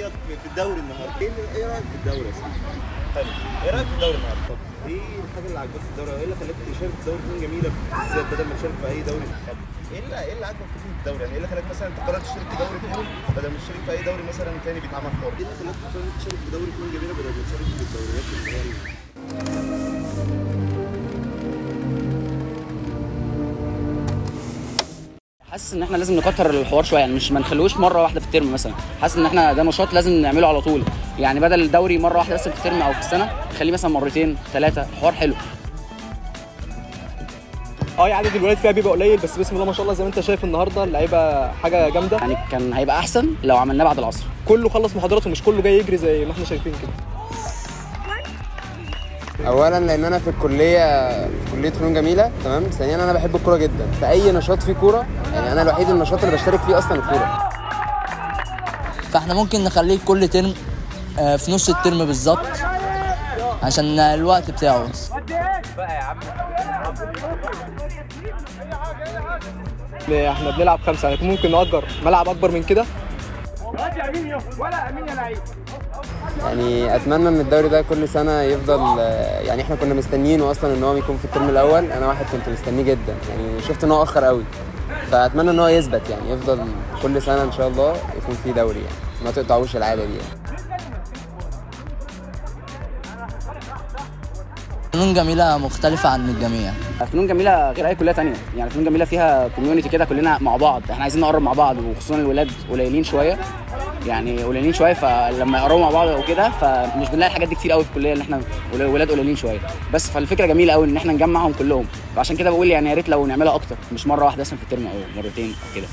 رايك في الدوري النهارده؟ ايه رايك في الدوري يا سيدي؟ حلو، ايه رايك في الدوري النهارده؟ طب ايه الحاجه اللي عجبتك في الدوري؟ ايه اللي خلاك تشارك في دوري فنون جميله بالذات بدل ما تشارك في اي دوري؟ طب ايه اللي عجبك في الدوري؟ يعني ايه اللي خلاك مثلا تقرر تشترك في دوري فنون بدل ما تشترك في اي دوري مثلا تاني بيتعمل حر؟ ايه اللي خلاك تقرر تشارك في دوري فنون جميله بدل ما تشارك في الدوريات اللي هي حاسس ان احنا لازم نكتر الحوار شويه، يعني مش ما نخلوش مره واحده في الترم مثلا. حاسس ان احنا ده نشاط لازم نعمله على طول، يعني بدل الدوري مره واحده بس في الترم او في السنه نخليه مثلا مرتين ثلاثه. حوار حلو. عدد الولاد فيها بيبقى قليل، بس بسم الله ما شاء الله زي ما انت شايف النهارده اللعيبه حاجه جامده. يعني كان هيبقى احسن لو عملناه بعد العصر. كله خلص محاضراته، مش كله جاي يجري زي ما احنا شايفين كده. اولا لان انا في كليه فنون جميله، تمام. ثانيا انا بحب الكوره جدا، فاي نشاط فيه كوره يعني انا الوحيد النشاط اللي بشترك فيه اصلا الكوره. فاحنا ممكن نخليه كل ترم في نص الترم بالظبط عشان الوقت بتاعه. احنا بنلعب 5، يعني ممكن نأجر ملعب اكبر من كده. يعني اتمنى ان الدوري ده كل سنه يفضل، يعني احنا كنا مستنيينه اصلا ان هو يكون في الترم الاول. انا واحد كنت مستنيه جدا، يعني شفت ان هو اخر قوي، فاتمنى ان هو يثبت، يعني يفضل كل سنه ان شاء الله يكون في دوري، يعني ما تقطعوش العاده دي يعني. فنون جميلة مختلفة عن الجميع. فنون جميلة غير أي كلية تانية، يعني فنون جميلة فيها كوميونتي كده كلنا مع بعض، احنا عايزين نقرب مع بعض، وخصوصا الولاد قليلين شوية، فلما يقربوا مع بعض وكده فمش بنلاقي الحاجات دي كتير قوي في الكلية اللي احنا ولاد قليلين شوية، بس فالفكرة جميلة قوي ان احنا نجمعهم كلهم، فعشان كده بقول يعني يا ريت لو نعملها أكتر، مش مرة واحدة مثلا في الترم أو مرتين أو كده.